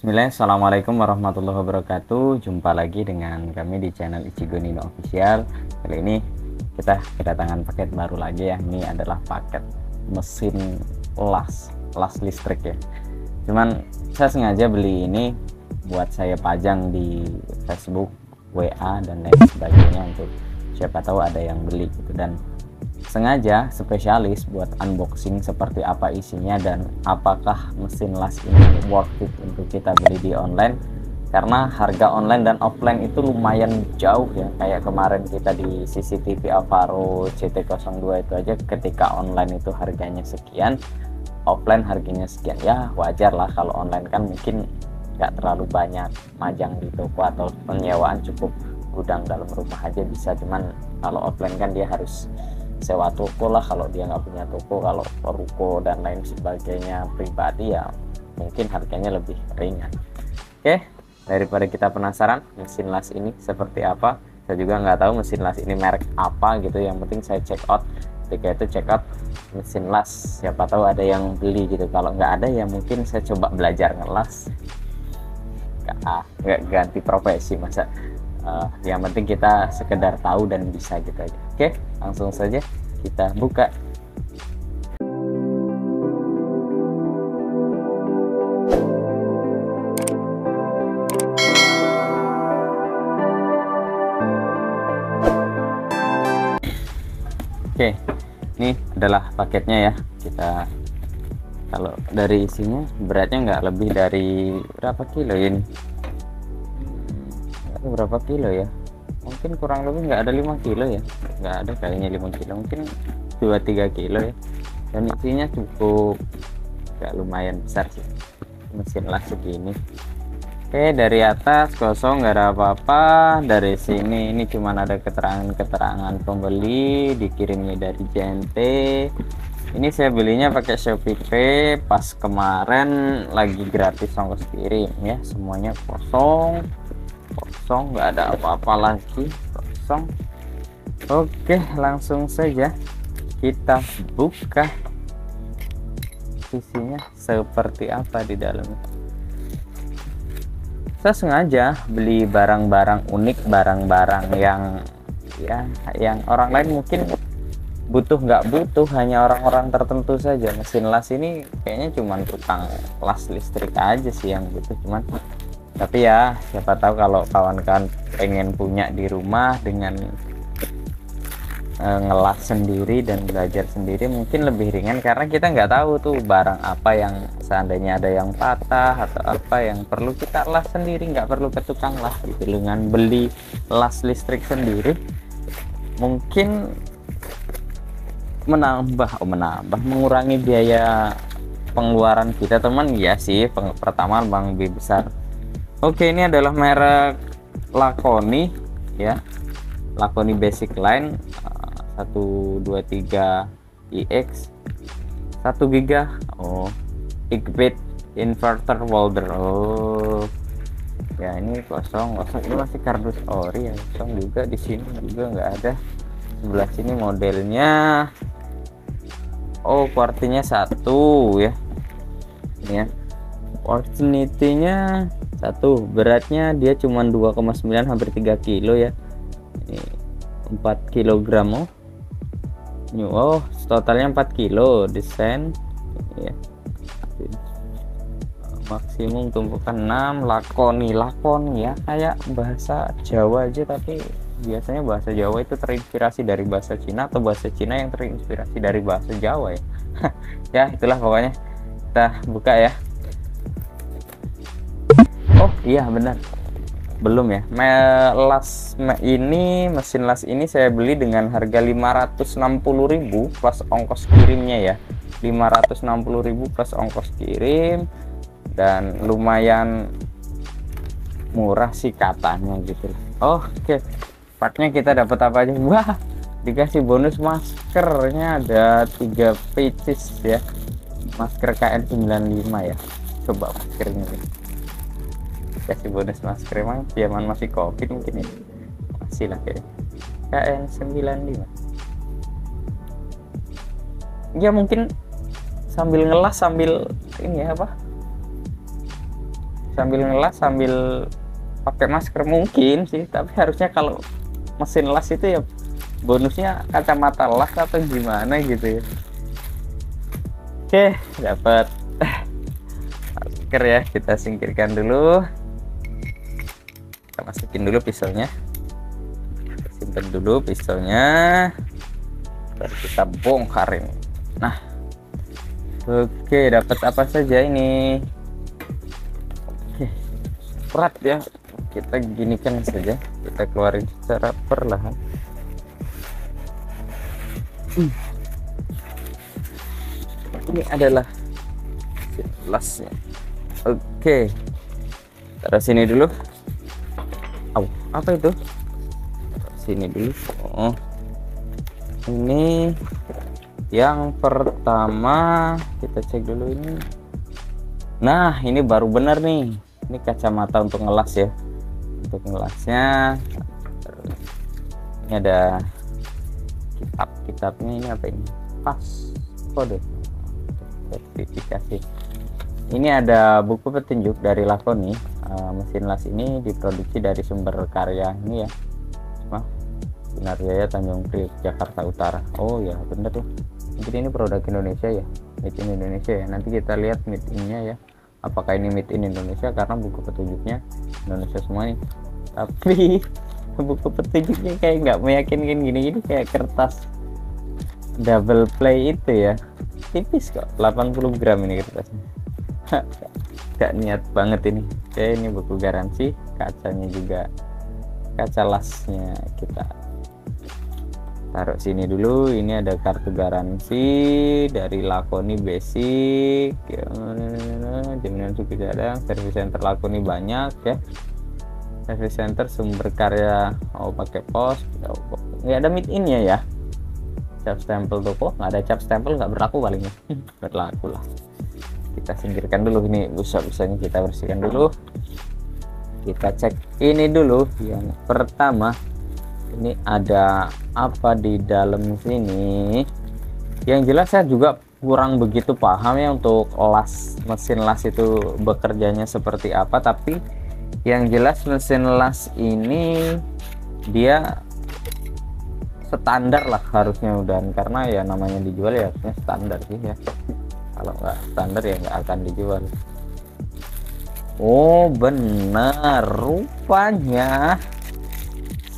Bismillah, Assalamualaikum warahmatullahi wabarakatuh. Jumpa lagi dengan kami di channel Ichigo Nino Official. Kali ini kita kedatangan paket baru lagi ya. Ini adalah paket mesin las listrik ya. Cuman saya sengaja beli ini buat saya pajang di Facebook, WA dan lain sebagainya untuk siapa tahu ada yang beli gitu, dan sengaja spesialis buat unboxing seperti apa isinya dan apakah mesin las ini worth it untuk kita beli di online, karena harga online dan offline itu lumayan jauh ya. Kayak kemarin kita di CCTV Avaro CT02 itu aja, ketika online itu harganya sekian, offline harganya sekian. Ya wajar lah, kalau online kan mungkin nggak terlalu banyak majang di toko atau penyewaan, cukup gudang dalam rumah aja bisa. Cuman kalau offline kan dia harus sewa toko lah kalau dia nggak punya toko. Kalau ruko dan lain sebagainya pribadi ya mungkin harganya lebih ringan. Oke, daripada kita penasaran mesin las ini seperti apa, saya juga nggak tahu mesin las ini merek apa gitu. Yang penting saya check out. Ketika itu check out mesin las, siapa tahu ada yang beli gitu. Kalau nggak ada ya mungkin saya coba belajar ngelas. Nggak ganti profesi masa. Yang penting kita sekedar tahu dan bisa gitu aja. Oke, langsung saja kita buka. Oke, ini adalah paketnya ya. Kita kalau dari isinya beratnya nggak lebih dari berapa kilo ini? Berapa kilo ya, mungkin kurang lebih nggak ada 5 kilo ya, nggak ada kayaknya 5 kilo, mungkin 2-3 kilo ya. Dan isinya cukup nggak lumayan besar sih, mesin las segini. Oke, dari atas kosong, nggak ada apa-apa. Dari sini ini cuman ada keterangan pembeli, dikirimnya dari JNT. Ini saya belinya pakai Shopee Pay, pas kemarin lagi gratis ongkos kirim ya. Semuanya kosong, nggak ada apa-apa lagi, kosong. Oke, langsung saja kita buka isinya seperti apa di dalamnya. Saya sengaja beli barang-barang unik, barang-barang yang orang lain mungkin butuh nggak butuh, hanya orang-orang tertentu saja. Mesin las ini kayaknya cuman tukang las listrik aja sih yang butuh. Cuman tapi ya siapa tahu kalau kawan-kawan pengen punya di rumah dengan ngelas sendiri dan belajar sendiri mungkin lebih ringan, karena kita nggak tahu tuh barang apa yang seandainya ada yang patah atau apa yang perlu kita las sendiri, nggak perlu ke tukang las gitu. Dengan beli las listrik sendiri mungkin mengurangi biaya pengeluaran kita teman ya sih. Pertama bang lebih besar. Oke, ini adalah merek Laconi ya, Laconi Basic Line 123 IX 1 giga. Oh, Igbit inverter Walder. Oh ya, ini kosong. Ini masih kardus ori ya, kosong juga. Di sini juga nggak ada. Sebelah sini modelnya, oh kuartinya 1 ya, ini ya Opportunity-nya 1, beratnya dia cuma 2,9 hampir 3 kilo ya. Ini 4 kilogram. Oh totalnya 4 kilo. Desain ya, maksimum tumpukan 6. Laconi ya, kayak bahasa Jawa aja, tapi biasanya bahasa Jawa itu terinspirasi dari bahasa Cina atau bahasa Cina yang terinspirasi dari bahasa Jawa ya. Ya itulah pokoknya. Kita buka ya. Oh iya benar, belum ya. Mesin las ini saya beli dengan harga 560.000 plus ongkos kirimnya ya. 560.000 plus ongkos kirim, dan lumayan murah sih katanya gitu. Oke, partnya kita dapat apa aja? Wah, dikasih bonus maskernya, ada 3 pieces ya, masker KN95 ya. Coba maskernya nih, kasih bonus masker. Emang zaman masih covid mungkin ya, masih lah kayaknya. KN95 ya, mungkin sambil ngelas sambil ini ya apa, sambil ngelas sambil pakai masker mungkin sih, tapi harusnya kalau mesin las itu ya bonusnya kacamata las atau gimana gitu ya. Oke, dapat masker ya, kita singkirkan dulu, kita masukin dulu pisaunya, kita simpan dulu pisaunya, baru kita bongkar ini. Nah, oke, dapat apa saja ini? Oke, berat ya, kita ginikan saja, kita keluarin secara perlahan. Ini adalah lasnya. Oke, taruh sini dulu. Apa itu? Taruh sini dulu. Oh, ini yang pertama, kita cek dulu ini. Nah, ini baru benar nih. Ini kacamata untuk ngelas ya. Untuk ngelasnya, ini ada kitabnya. Ini apa ini? Pas kode sertifikasi. Ini ada buku petunjuk dari Laconi. Mesin las ini diproduksi dari sumber karya ini ya, Sinarjaya Tanjung Priok Jakarta Utara. Oh ya bener loh, mungkin ini produk Indonesia ya, made in Indonesia ya. Nanti kita lihat made in-nya ya, apakah ini made in Indonesia, karena buku petunjuknya Indonesia semua nih. Tapi buku petunjuknya kayak nggak meyakinkan, gini-gini kayak kertas double play itu ya, tipis kok, 80 gram ini kertasnya. Gak niat banget ini. Oke, ini buku garansi, kacanya juga kaca lasnya kita taruh sini dulu. Ini ada kartu garansi dari Laconi Basic, jaminan suku cadang, service center Laconi banyak ya, service center sumber karya. Oh, pakai pos, nggak ada made in ya. Cap stempel toko nggak ada, cap stempel nggak berlaku palingnya. Berlaku lah. Kita singkirkan dulu ini, busa-busanya kita bersihkan dulu. Kita cek ini dulu. Yang pertama, ini ada apa di dalam sini. Yang jelas saya juga kurang begitu paham ya untuk las, mesin las itu bekerjanya seperti apa. Tapi yang jelas mesin las ini dia standar lah harusnya, dan karena ya namanya dijual ya harusnya standar sih ya. Kalau nggak standar ya nggak akan dijual. Oh benar, rupanya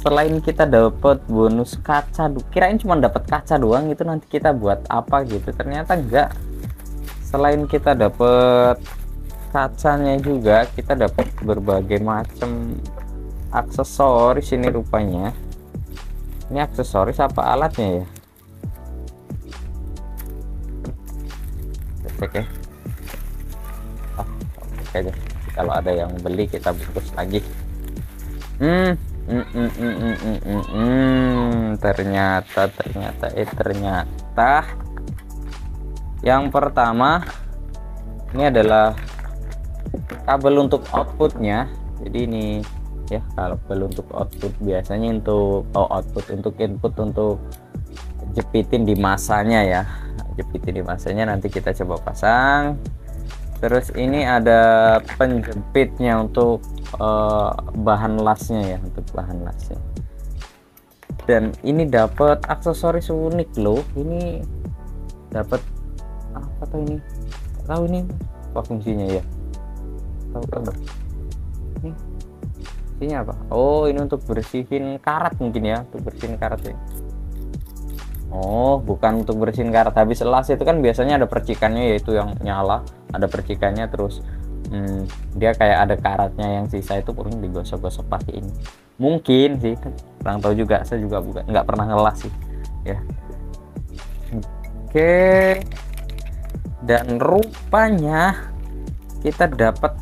selain kita dapat bonus kaca, kirain cuma dapat kaca doang itu nanti kita buat apa gitu, ternyata enggak. Selain kita dapat kacanya juga kita dapat berbagai macam aksesoris ini rupanya. Ini aksesoris apa alatnya ya? Cek ya. Oke aja. Kalau ada yang beli kita bungkus lagi. Ternyata yang pertama ini adalah kabel untuk outputnya. Jadi ini ya, kabel untuk output biasanya untuk output untuk input untuk jepitin di masanya ya, jepitin di masanya. Nanti kita coba pasang. Terus ini ada penjepitnya untuk bahan lasnya ya, untuk bahan lasnya. Dan ini dapat aksesoris unik loh. Ini dapat apa tuh ini? Tahu ini apa fungsinya ya? Tahu kan? Ini apa? Oh, ini untuk bersihin karat mungkin ya, untuk bersihin karat ya. Oh, bukan untuk bersihin karat. Habis las itu kan biasanya ada percikannya, yaitu yang nyala, ada percikannya, terus dia kayak ada karatnya yang sisa, itu perlu digosok-gosok pakai ini. Mungkin sih, kurang tahu juga, saya juga nggak pernah ngelas sih ya. Oke. Dan rupanya kita dapat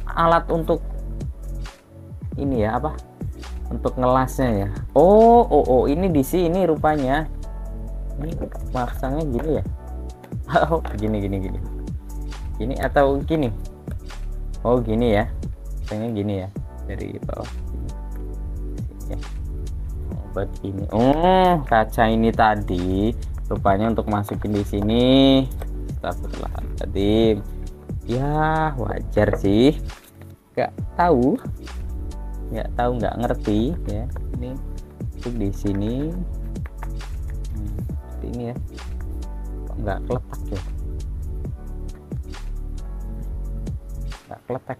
alat untuk ini ya, apa, untuk ngelasnya ya. Oh ini di sini rupanya. Ini masangnya gini ya. Oh gini atau gini. Oh gini ya, masangnya gini ya, dari bawah gini. Ya. Buat ini. Oh, kaca ini tadi rupanya untuk masukin di sini. Astagfirullahaladzim. Ya wajar sih, nggak tahu nggak ngerti ya. Ini untuk di sini seperti ini ya, kok nggak keletak ya, nggak keletak.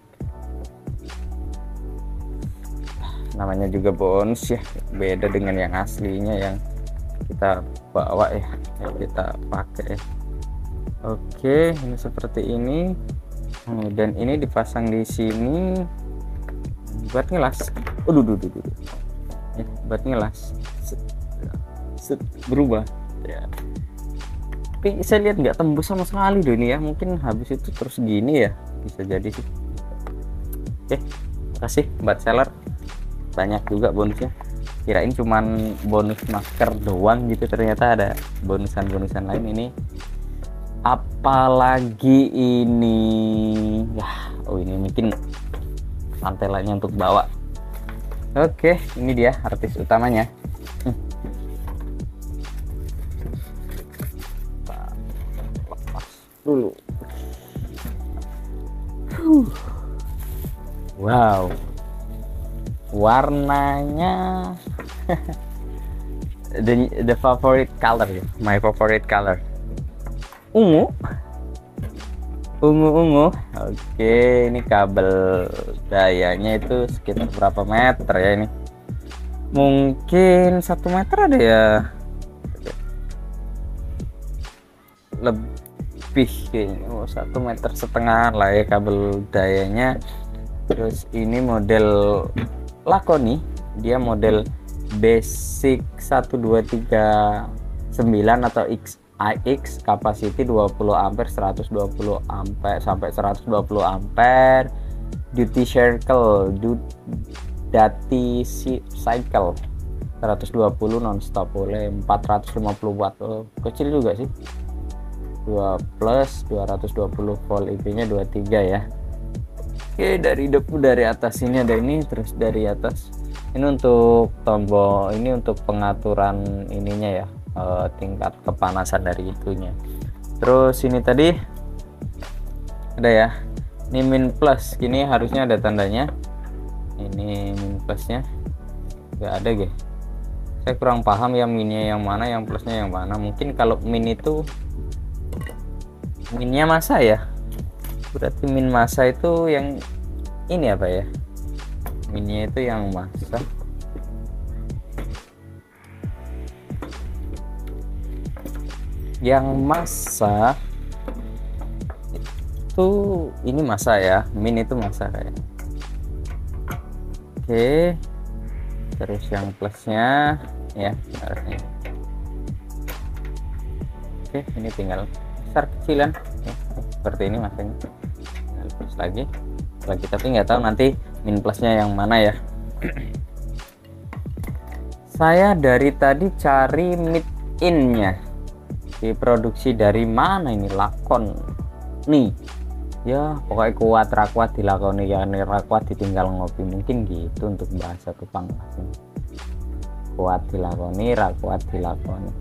Namanya juga bonus ya, beda dengan yang aslinya yang kita bawa ya, yang kita pakai ya. Oke, ini seperti ini. Dan ini dipasang di sini buat ngelas. Ya, buat ngelas. Berubah ya. Tapi saya lihat nggak tembus sama sekali loh ini ya. Mungkin habis itu terus gini ya, bisa jadi sih. Oke, makasih buat seller. Banyak juga bonusnya, kirain cuman bonus masker doang gitu, ternyata ada bonusan lain. Ini apalagi ini ya, ini mungkin santelannya untuk bawa. Oke, ini dia artis utamanya. Lepas dulu. Wow, warnanya the favorite color ya, my favorite color, ungu. Oke, ini kabel dayanya itu sekitar berapa meter ya ini? Mungkin 1 meter ada ya, lebih kayaknya. 1,5 meter lah ya kabel dayanya. Terus ini model Lakoni, dia model basic 1239 atau XIX, capacity 20 ampere, 120 ampere sampai 120 ampere, duty cycle, cycle 120 non-stop, oleh 450 watt. Kecil juga sih, 2 plus 220 volt, IP nya 23 ya. Oke, dari atas ini ada ini, terus dari atas ini untuk tombol, ini untuk pengaturan ininya ya, tingkat kepanasan dari itunya. Terus ini tadi ada ya, ini min plus, gini harusnya ada tandanya. Ini min plusnya nggak ada guys, saya kurang paham ya, minnya yang mana, yang plusnya yang mana. Mungkin kalau min itu minnya masa ya, berarti min masa itu yang ini apa ya, minnya itu yang masa. Yang masa itu ini masa ya, min itu masa kayak. Oke, terus yang plusnya ya harusnya. Oke, ini tinggal besar kecilan ya, seperti ini masanya. Terus lagi tapi nggak tahu nanti min plusnya yang mana ya. Saya dari tadi cari mid in-nya, diproduksi dari mana ini, Lakon nih ya, pokoknya kuat rakuat dilakoni ya, nih rakuat ditinggal ngopi, mungkin gitu untuk bahasa tukang las. Kuat dilakoni, rakuat dilakoni.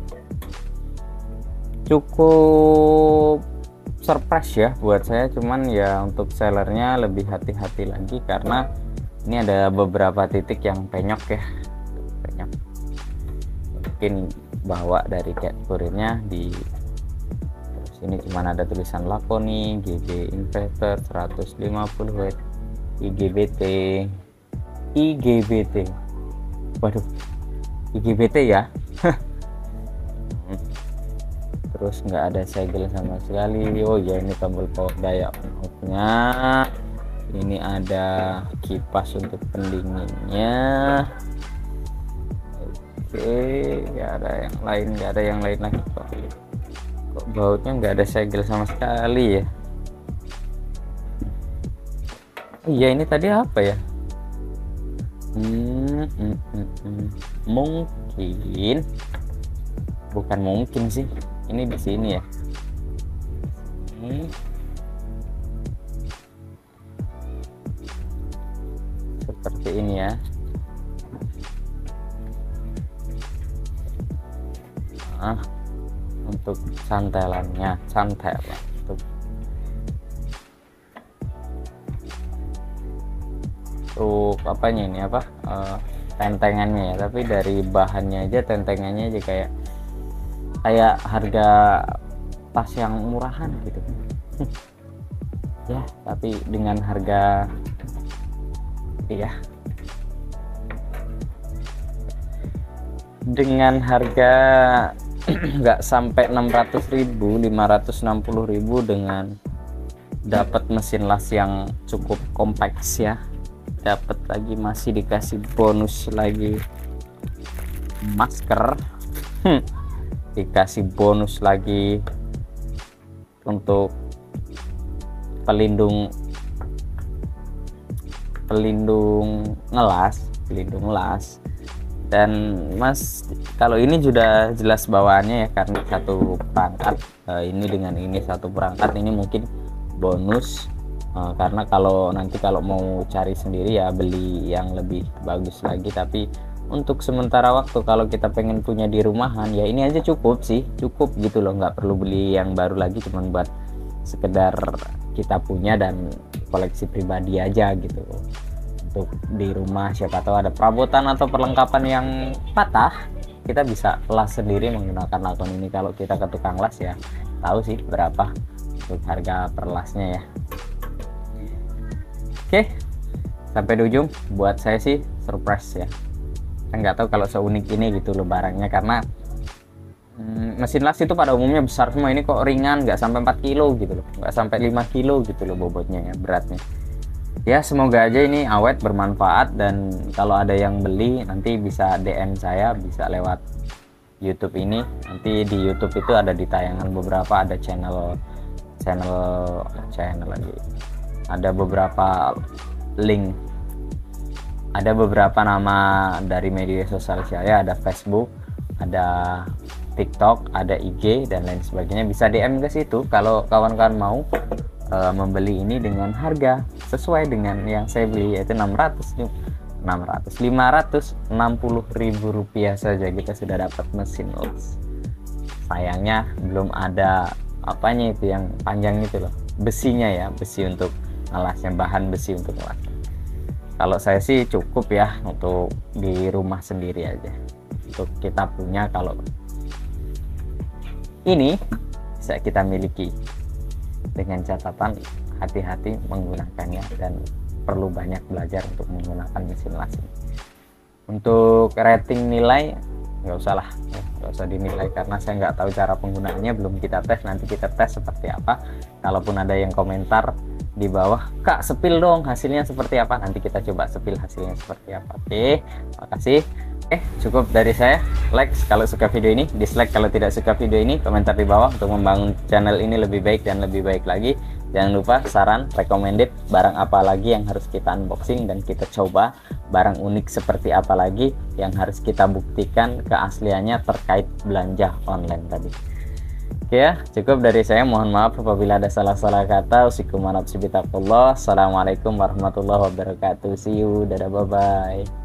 Cukup surprise ya buat saya, cuman ya untuk sellernya lebih hati-hati lagi karena ini ada beberapa titik yang penyok ya, penyok. Mungkin bawa dari kayak kurirnya di sini cuman ada tulisan Lakoni GB inverter 150 watt IGBT. Waduh, IGBT ya. Terus nggak ada segel sama sekali. Oh ya, ini tombol power daya on-off-nya. Ini ada kipas untuk pendinginnya. Oke, nggak ada yang lain lagi kok. Bautnya nggak ada segel sama sekali ya. Oh iya, ini tadi apa ya? Mungkin, bukan mungkin sih, ini di sini ya. Ini seperti ini ya. Nah, untuk santelan untuk untuk apanya ini apa tentengannya ya, tapi dari bahannya aja, tentengannya aja kayak harga tas yang murahan gitu ya, tapi dengan harga ya dengan harga nggak sampai 600.000, 560.000 dengan dapat mesin las yang cukup kompleks ya, dapat lagi masih dikasih bonus lagi masker, dikasih bonus lagi untuk pelindung las. Dan Mas, kalau ini sudah jelas bawaannya ya, karena satu perangkat ini dengan ini satu perangkat ini mungkin bonus, karena kalau nanti kalau mau cari sendiri ya beli yang lebih bagus lagi. Tapi untuk sementara waktu kalau kita pengen punya di rumahan ya ini aja cukup gitu loh, nggak perlu beli yang baru lagi, cuman buat sekedar kita punya dan koleksi pribadi aja gitu. Untuk di rumah siapa tahu ada perabotan atau perlengkapan yang patah, kita bisa las sendiri menggunakan akun ini. Kalau kita ke tukang las ya tahu sih berapa untuk harga per lasnya ya. Oke, sampai di ujung. Buat saya sih surprise ya, saya nggak tahu kalau seunik ini gitu loh barangnya, karena mesin las itu pada umumnya besar semua, ini kok ringan, nggak sampai 4 kilo gitu loh, nggak sampai 5 kilo gitu loh bobotnya ya, beratnya ya. Semoga aja ini awet, bermanfaat, dan kalau ada yang beli nanti bisa DM saya, bisa lewat YouTube ini. Nanti di YouTube itu ada di tayangan beberapa, ada channel lagi, ada beberapa link, ada beberapa nama dari media sosial saya, ada Facebook, ada TikTok, ada IG dan lain sebagainya. Bisa DM ke situ kalau kawan-kawan mau membeli ini dengan harga sesuai dengan yang saya beli, yaitu 560.000 rupiah saja kita sudah dapat mesin las. Sayangnya belum ada apanya itu yang panjang itu loh, besinya ya, besi untuk ngelasnya, bahan besi untuk ngelasnya. Kalau saya sih cukup ya untuk di rumah sendiri aja, untuk kita punya. Kalau ini bisa kita miliki, dengan catatan hati-hati menggunakannya dan perlu banyak belajar untuk menggunakan mesin las ini. Untuk rating nilai nggak usah lah, nggak usah dinilai karena saya nggak tahu cara penggunaannya, belum kita tes. Nanti kita tes seperti apa. Kalaupun ada yang komentar di bawah, Kak sepil dong hasilnya seperti apa, nanti kita coba sepil hasilnya seperti apa. Oke, makasih. Cukup dari saya. Like kalau suka video ini, dislike kalau tidak suka video ini, komentar di bawah untuk membangun channel ini lebih baik dan lebih baik lagi. Jangan lupa saran, recommended, barang apa lagi yang harus kita unboxing dan kita coba, barang unik seperti apa lagi yang harus kita buktikan keasliannya terkait belanja online tadi. Oke ya, cukup dari saya. Mohon maaf apabila ada salah-salah kata. Assalamualaikum warahmatullahi wabarakatuh. See you, dadah, bye bye.